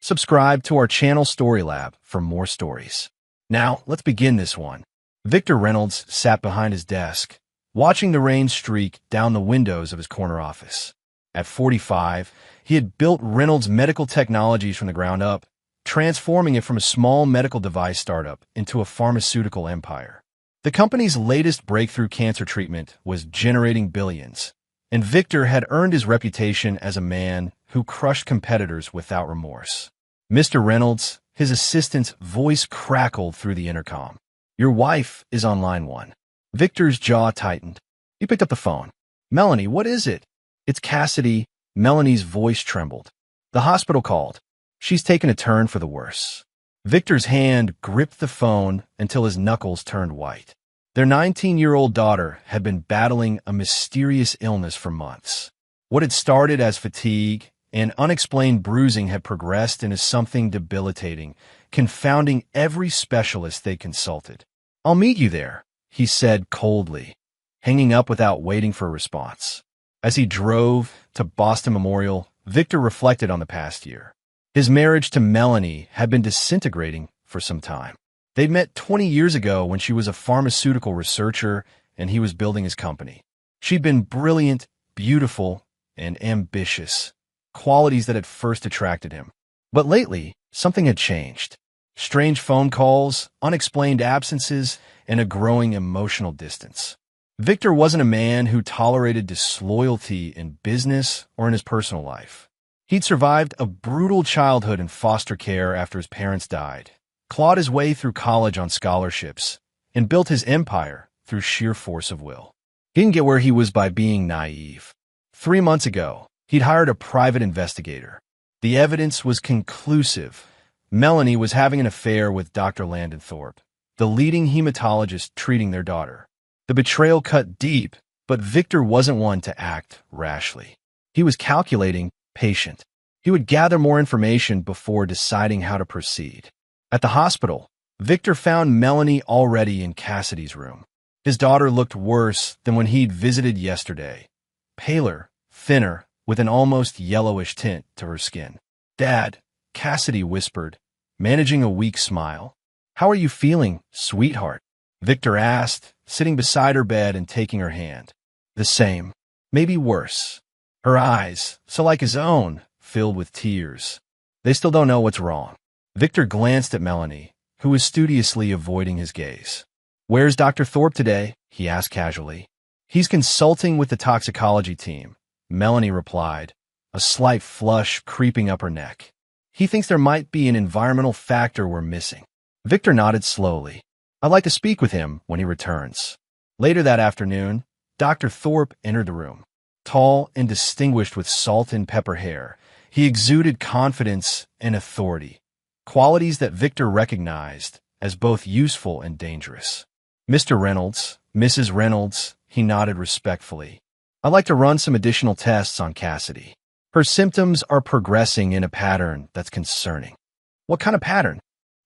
Subscribe to our channel Storylab for more stories. Now, let's begin this one. Victor Reynolds sat behind his desk, watching the rain streak down the windows of his corner office. At 45, he had built Reynolds Medical Technologies from the ground up, transforming it from a small medical device startup into a pharmaceutical empire. The company's latest breakthrough cancer treatment was generating billions, and Victor had earned his reputation as a man who crushed competitors without remorse. "Mr. Reynolds," his assistant's voice crackled through the intercom. "Your wife is on line 1. Victor's jaw tightened. He picked up the phone. "Melanie, what is it?" "It's Cassidy." Melanie's voice trembled. "The hospital called. She's taken a turn for the worse." Victor's hand gripped the phone until his knuckles turned white. Their 19-year-old daughter had been battling a mysterious illness for months. What had started as fatigue and unexplained bruising had progressed into something debilitating, confounding every specialist they consulted. "I'll meet you there," he said coldly, hanging up without waiting for a response. As he drove to Boston Memorial, Victor reflected on the past year. His marriage to Melanie had been disintegrating for some time. They'd met 20 years ago when she was a pharmaceutical researcher and he was building his company. She'd been brilliant, beautiful, and ambitious, qualities that had first attracted him. But lately, something had changed. Strange phone calls, unexplained absences, and a growing emotional distance. Victor wasn't a man who tolerated disloyalty in business or in his personal life. He'd survived a brutal childhood in foster care after his parents died, clawed his way through college on scholarships, and built his empire through sheer force of will. He didn't get where he was by being naive. 3 months ago, he'd hired a private investigator. The evidence was conclusive. Melanie was having an affair with Dr. Landon Thorpe, the leading hematologist treating their daughter. The betrayal cut deep, but Victor wasn't one to act rashly. He was calculating, patient. He would gather more information before deciding how to proceed. At the hospital, Victor found Melanie already in Cassidy's room. His daughter looked worse than when he'd visited yesterday. Paler, thinner, with an almost yellowish tint to her skin. "Dad," Cassidy whispered, managing a weak smile. "How are you feeling, sweetheart?" Victor asked, sitting beside her bed and taking her hand. "The same, maybe worse." Her eyes, so like his own, filled with tears. "They still don't know what's wrong." Victor glanced at Melanie, who was studiously avoiding his gaze. "Where's Dr. Thorpe today?" he asked casually. "He's consulting with the toxicology team," Melanie replied, a slight flush creeping up her neck. "He thinks there might be an environmental factor we're missing." Victor nodded slowly. "I'd like to speak with him when he returns." Later that afternoon, Dr. Thorpe entered the room. Tall and distinguished with salt and pepper hair, he exuded confidence and authority, qualities that Victor recognized as both useful and dangerous. "Mr. Reynolds, Mrs. Reynolds," he nodded respectfully. "I'd like to run some additional tests on Cassidy. Her symptoms are progressing in a pattern that's concerning." "What kind of pattern?"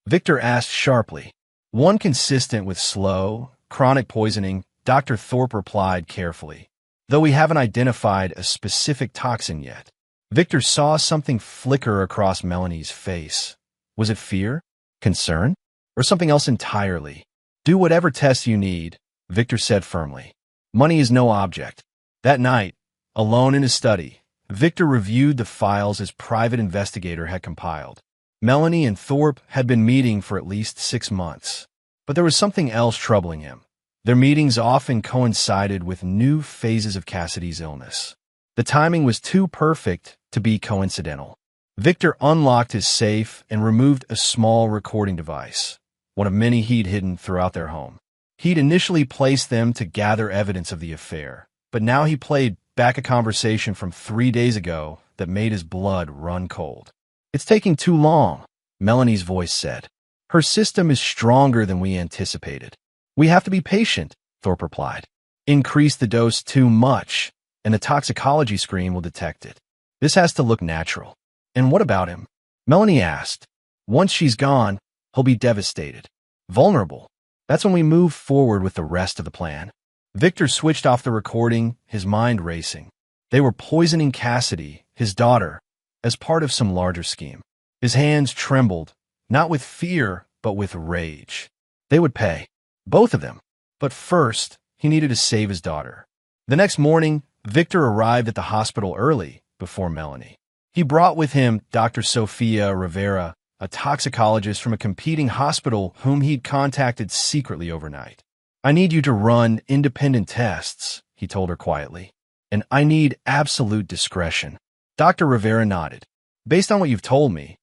Victor asked sharply. "One consistent with slow, chronic poisoning," Dr. Thorpe replied carefully, "though we haven't identified a specific toxin yet." Victor saw something flicker across Melanie's face. Was it fear? Concern? Or something else entirely? "Do whatever tests you need," Victor said firmly. "Money is no object." That night, alone in his study, Victor reviewed the files his private investigator had compiled. Melanie and Thorpe had been meeting for at least 6 months. But there was something else troubling him. Their meetings often coincided with new phases of Cassidy's illness. The timing was too perfect to be coincidental. Victor unlocked his safe and removed a small recording device, one of many he'd hidden throughout their home. He'd initially placed them to gather evidence of the affair, but now he played back a conversation from 3 days ago that made his blood run cold. "It's taking too long," Melanie's voice said. "Her system is stronger than we anticipated." "We have to be patient," Thorpe replied. "Increase the dose too much, and the toxicology screen will detect it. This has to look natural." "And what about him?" Melanie asked. "Once she's gone, he'll be devastated. Vulnerable. That's when we move forward with the rest of the plan." Victor switched off the recording, his mind racing. They were poisoning Cassidy, his daughter, as part of some larger scheme. His hands trembled, not with fear, but with rage. They would pay. Both of them. But first, he needed to save his daughter. The next morning, Victor arrived at the hospital early, before Melanie. He brought with him Dr. Sofia Rivera, a toxicologist from a competing hospital whom he'd contacted secretly overnight. "I need you to run independent tests," he told her quietly. "And I need absolute discretion." Dr. Rivera nodded. "Based on what you've told me,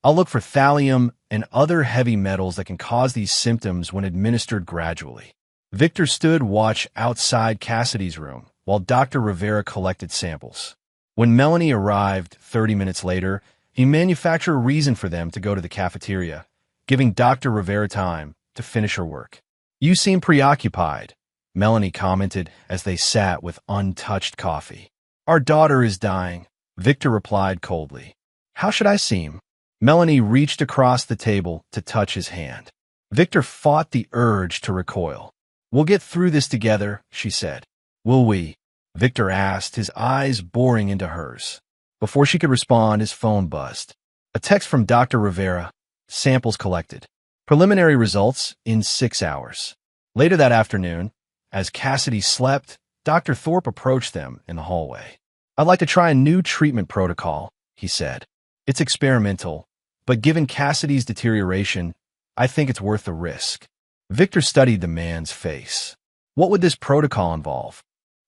I'll look for thallium and other heavy metals that can cause these symptoms when administered gradually." Victor stood watch outside Cassidy's room while Dr. Rivera collected samples. When Melanie arrived 30 minutes later, he manufactured a reason for them to go to the cafeteria, giving Dr. Rivera time to finish her work. "You seem preoccupied," Melanie commented as they sat with untouched coffee. "Our daughter is dying," Victor replied coldly. "How should I seem?" Melanie reached across the table to touch his hand. Victor fought the urge to recoil. "We'll get through this together," she said. "Will we?" Victor asked, his eyes boring into hers. Before she could respond, his phone buzzed. A text from Dr. Rivera. Samples collected. Preliminary results in 6 hours. Later that afternoon, as Cassidy slept, Dr. Thorpe approached them in the hallway. "I'd like to try a new treatment protocol," he said. "It's experimental, but given Cassidy's deterioration, I think it's worth the risk." Victor studied the man's face. What would this protocol involve?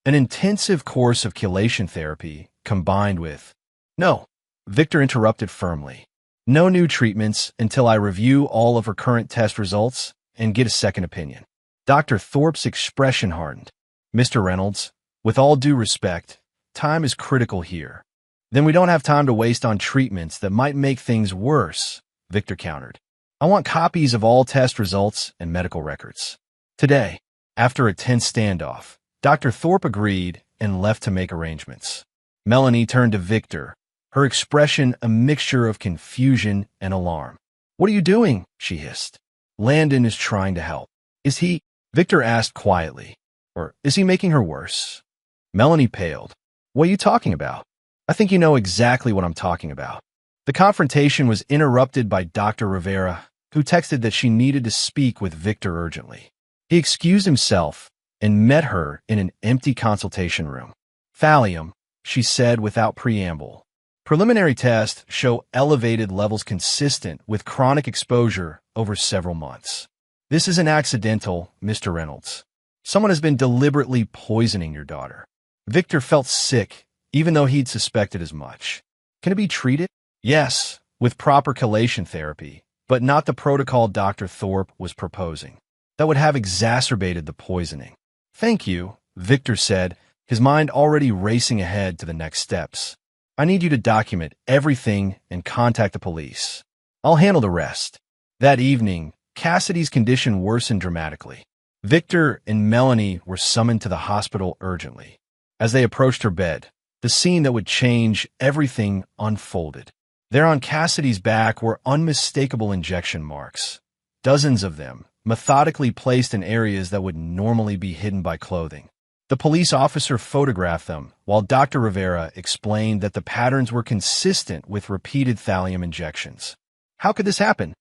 An intensive course of chelation therapy combined with... "No," Victor interrupted firmly. "No new treatments until I review all of her current test results and get a second opinion." Dr. Thorpe's expression hardened. "Mr. Reynolds, with all due respect, time is critical here." "Then we don't have time to waste on treatments that might make things worse," Victor countered. "I want copies of all test results and medical records." Today, after a tense standoff, Dr. Thorpe agreed and left to make arrangements. Melanie turned to Victor, her expression a mixture of confusion and alarm. "What are you doing?" she hissed. "Landon is trying to help." "Is he?" Victor asked quietly. "Or is he making her worse?" Melanie paled. "What are you talking about?" "I think you know exactly what I'm talking about." The confrontation was interrupted by Dr. Rivera, who texted that she needed to speak with Victor urgently. He excused himself and met her in an empty consultation room. "Thallium," she said without preamble. "Preliminary tests show elevated levels consistent with chronic exposure over several months. This isn't accidental, Mr. Reynolds. Someone has been deliberately poisoning your daughter." Victor felt sick, even though he'd suspected as much. "Can it be treated?" "Yes, with proper chelation therapy, but not the protocol Dr. Thorpe was proposing. That would have exacerbated the poisoning." "Thank you," Victor said, his mind already racing ahead to the next steps. "I need you to document everything and contact the police. I'll handle the rest." That evening, Cassidy's condition worsened dramatically. Victor and Melanie were summoned to the hospital urgently. As they approached her bed, the scene that would change everything unfolded. There on Cassidy's back were unmistakable injection marks, dozens of them, methodically placed in areas that would normally be hidden by clothing. The police officer photographed them, while Dr. Rivera explained that the patterns were consistent with repeated thallium injections. "How could this happen?"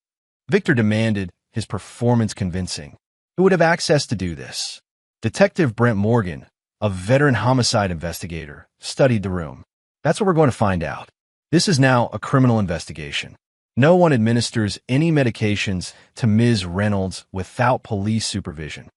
Victor demanded, his performance convincing. "Who would have access to do this?" Detective Brent Morgan, a veteran homicide investigator, studied the room. "That's what we're going to find out. This is now a criminal investigation. No one administers any medications to Ms. Reynolds without police supervision."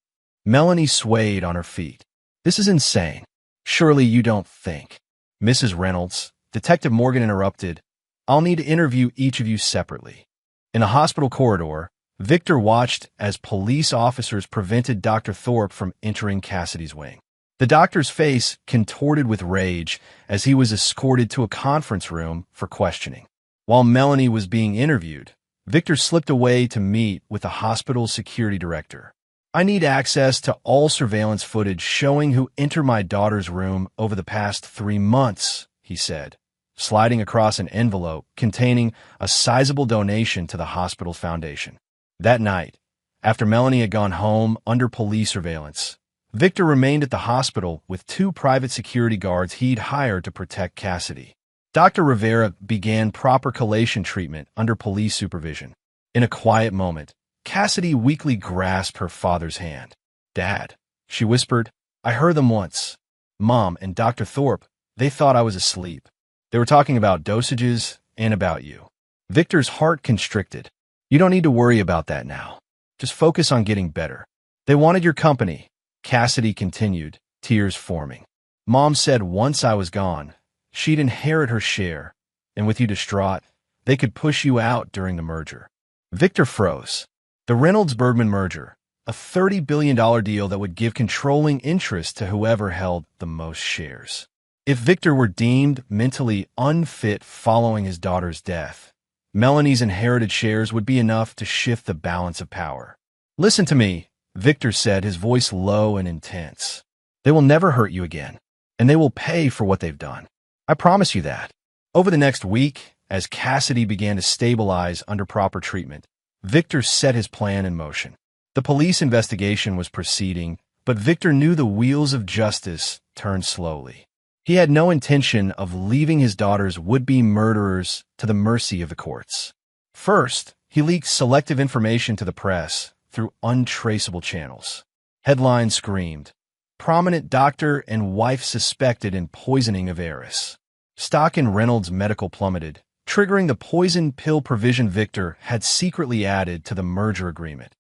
Melanie swayed on her feet. "This is insane. Surely you don't think..." "Mrs. Reynolds," Detective Morgan interrupted, "I'll need to interview each of you separately." In a hospital corridor, Victor watched as police officers prevented Dr. Thorpe from entering Cassidy's wing. The doctor's face contorted with rage as he was escorted to a conference room for questioning. While Melanie was being interviewed, Victor slipped away to meet with the hospital's security director. "I need access to all surveillance footage showing who entered my daughter's room over the past 3 months, he said, sliding across an envelope containing a sizable donation to the hospital's foundation. That night, after Melanie had gone home under police surveillance, Victor remained at the hospital with 2 private security guards he'd hired to protect Cassidy. Dr. Rivera began proper chelation treatment under police supervision. In a quiet moment, Cassidy weakly grasped her father's hand. "Dad," she whispered, "I heard them once. Mom and Dr. Thorpe, they thought I was asleep. They were talking about dosages and about you." Victor's heart constricted. "You don't need to worry about that now. Just focus on getting better. They wanted your company," Cassidy continued, tears forming. "Mom said once I was gone, she'd inherit her share, and with you distraught, they could push you out during the merger." Victor froze. The Reynolds-Bergman merger, a $30 billion deal that would give controlling interest to whoever held the most shares. If Victor were deemed mentally unfit following his daughter's death, Melanie's inherited shares would be enough to shift the balance of power. "Listen to me," Victor said, his voice low and intense. "They will never hurt you again, and they will pay for what they've done. I promise you that." Over the next week, as Cassidy began to stabilize under proper treatment, Victor set his plan in motion. The police investigation was proceeding, but Victor knew the wheels of justice turned slowly. He had no intention of leaving his daughter's would-be murderers to the mercy of the courts. First, he leaked selective information to the press through untraceable channels. Headlines screamed, "Prominent doctor and wife suspected in poisoning of heiress." Stock in Reynolds Medical plummeted, triggering the poison pill provision Victor had secretly added to the merger agreement,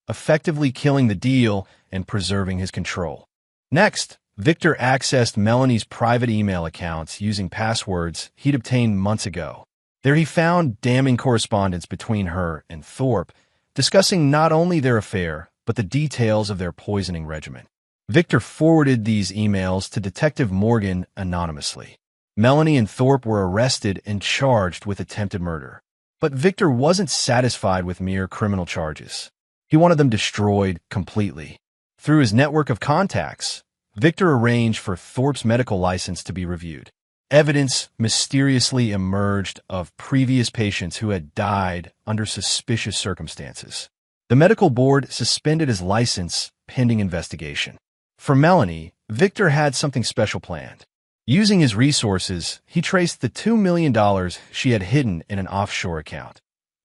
effectively killing the deal and preserving his control. Next, Victor accessed Melanie's private email accounts using passwords he'd obtained months ago. There he found damning correspondence between her and Thorpe, discussing not only their affair, but the details of their poisoning regimen. Victor forwarded these emails to Detective Morgan anonymously. Melanie and Thorpe were arrested and charged with attempted murder. But Victor wasn't satisfied with mere criminal charges. He wanted them destroyed completely. Through his network of contacts, Victor arranged for Thorpe's medical license to be reviewed. Evidence mysteriously emerged of previous patients who had died under suspicious circumstances. The medical board suspended his license pending investigation. For Melanie, Victor had something special planned. Using his resources, he traced the $2 million she had hidden in an offshore account,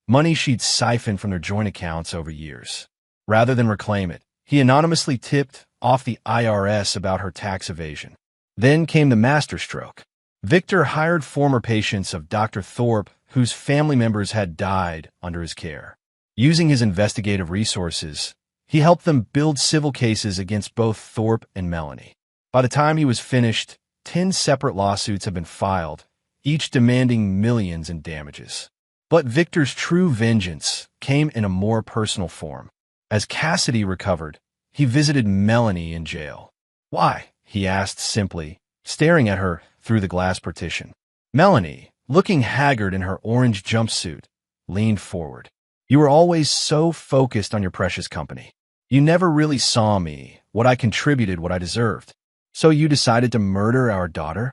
money she'd siphoned from their joint accounts over years. Rather than reclaim it, he anonymously tipped off the IRS about her tax evasion. Then came the masterstroke. Victor hired former patients of Dr. Thorpe whose family members had died under his care. Using his investigative resources, he helped them build civil cases against both Thorpe and Melanie. By the time he was finished, 10 separate lawsuits had been filed, each demanding millions in damages. But Victor's true vengeance came in a more personal form. As Cassidy recovered, he visited Melanie in jail. "Why?" he asked simply, staring at her through the glass partition. Melanie, looking haggard in her orange jumpsuit, leaned forward. "You were always so focused on your precious company. You never really saw me, what I contributed, what I deserved. So you decided to murder our daughter?"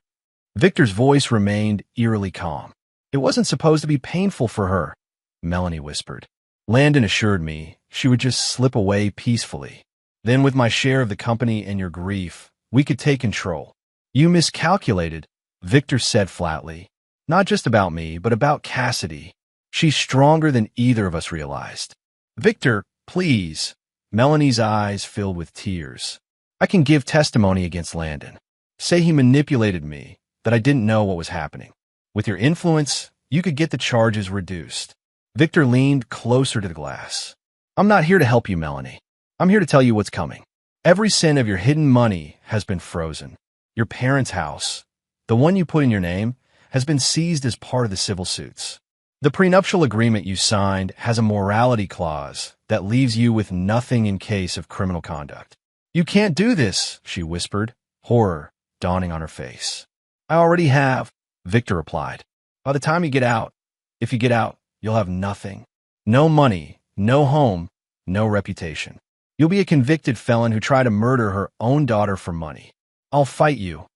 Victor's voice remained eerily calm. "It wasn't supposed to be painful for her," Melanie whispered. "Landon assured me she would just slip away peacefully. Then with my share of the company and your grief, we could take control." "You miscalculated," Victor said flatly. "Not just about me, but about Cassidy. She's stronger than either of us realized." "Victor, please." Melanie's eyes filled with tears. "I can give testimony against Landon. Say he manipulated me, that I didn't know what was happening. With your influence, you could get the charges reduced." Victor leaned closer to the glass. "I'm not here to help you, Melanie. I'm here to tell you what's coming. Every cent of your hidden money has been frozen. Your parents' house, the one you put in your name, has been seized as part of the civil suits. The prenuptial agreement you signed has a morality clause that leaves you with nothing in case of criminal conduct." "You can't do this," she whispered, horror dawning on her face. "I already have," Victor replied. "By the time you get out, if you get out, you'll have nothing. No money, no home, no reputation. You'll be a convicted felon who tried to murder her own daughter for money. I'll fight you,"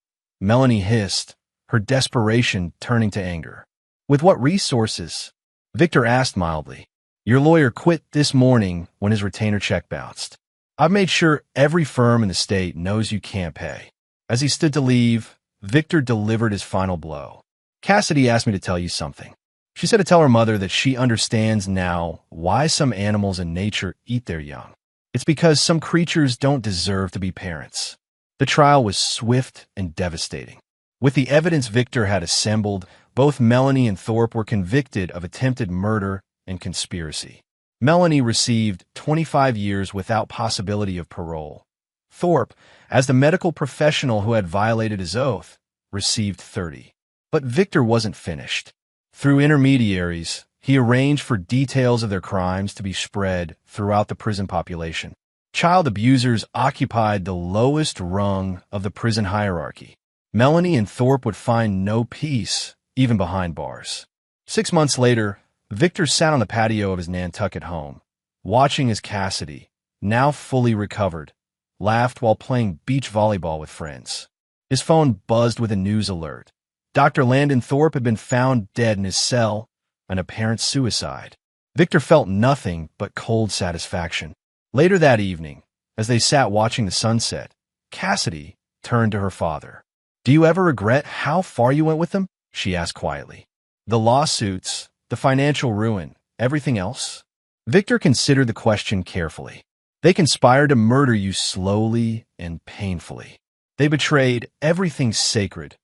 Melanie hissed, her desperation turning to anger. "With what resources?" Victor asked mildly. "Your lawyer quit this morning when his retainer check bounced. I've made sure every firm in the state knows you can't pay." As he stood to leave, Victor delivered his final blow. Cassidy asked me to tell you something. She said to tell her mother that she understands now why some animals in nature eat their young. It's because some creatures don't deserve to be parents. The trial was swift and devastating. With the evidence Victor had assembled, both Melanie and Thorpe were convicted of attempted murder and conspiracy. Melanie received 25 years without possibility of parole. Thorpe, as the medical professional who had violated his oath, received 30. But Victor wasn't finished. Through intermediaries, he arranged for details of their crimes to be spread throughout the prison population. Child abusers occupied the lowest rung of the prison hierarchy. Melanie and Thorpe would find no peace, even behind bars. 6 months later, Victor sat on the patio of his Nantucket home, watching as Cassidy, now fully recovered, laughed while playing beach volleyball with friends. His phone buzzed with a news alert. Dr. Landon Thorpe had been found dead in his cell, an apparent suicide. Victor felt nothing but cold satisfaction. Later that evening, as they sat watching the sunset, Cassidy turned to her father. "Do you ever regret how far you went with them?" she asked quietly. "The lawsuits, the financial ruin, everything else?" Victor considered the question carefully. "They conspired to murder you slowly and painfully. They betrayed everything sacred: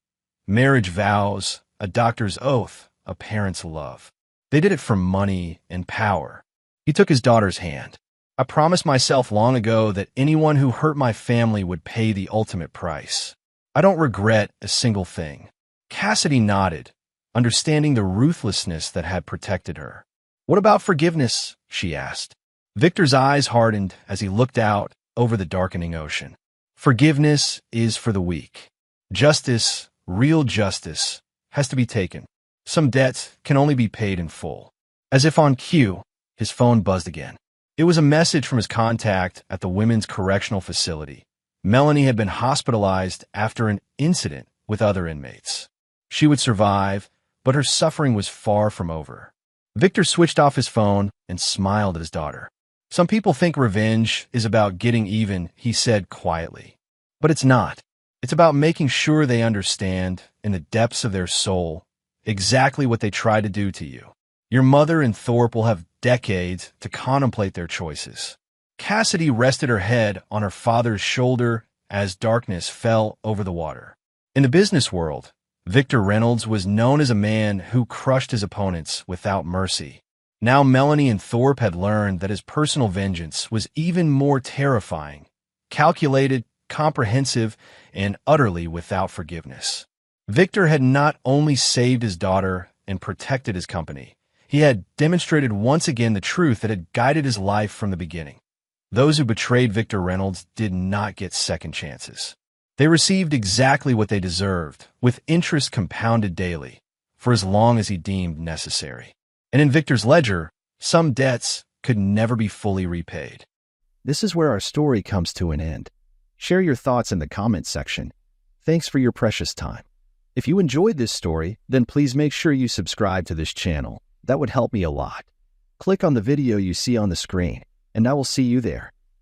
marriage vows, a doctor's oath, a parent's love. They did it for money and power." He took his daughter's hand. "I promised myself long ago that anyone who hurt my family would pay the ultimate price. I don't regret a single thing." Cassidy nodded, understanding the ruthlessness that had protected her. "What about forgiveness?" she asked. Victor's eyes hardened as he looked out over the darkening ocean. "Forgiveness is for the weak. Justice, real justice, has to be taken. Some debts can only be paid in full." As if on cue, his phone buzzed again. It was a message from his contact at the women's correctional facility. Melanie had been hospitalized after an incident with other inmates. She would survive, but her suffering was far from over. Victor switched off his phone and smiled at his daughter. "Some people think revenge is about getting even," he said quietly. "But it's not. It's about making sure they understand, in the depths of their soul, exactly what they tried to do to you. Your mother and Thorpe will have decades to contemplate their choices." Cassidy rested her head on her father's shoulder as darkness fell over the water. In the business world, Victor Reynolds was known as a man who crushed his opponents without mercy. Now Melanie and Thorpe had learned that his personal vengeance was even more terrifying, calculated, comprehensive, and utterly without forgiveness. Victor had not only saved his daughter and protected his company, he had demonstrated once again the truth that had guided his life from the beginning. Those who betrayed Victor Reynolds did not get second chances. They received exactly what they deserved, with interest compounded daily, for as long as he deemed necessary. And in Victor's ledger, some debts could never be fully repaid. This is where our story comes to an end. Share your thoughts in the comments section. Thanks for your precious time. If you enjoyed this story, then please make sure you subscribe to this channel. That would help me a lot. Click on the video you see on the screen, and I will see you there.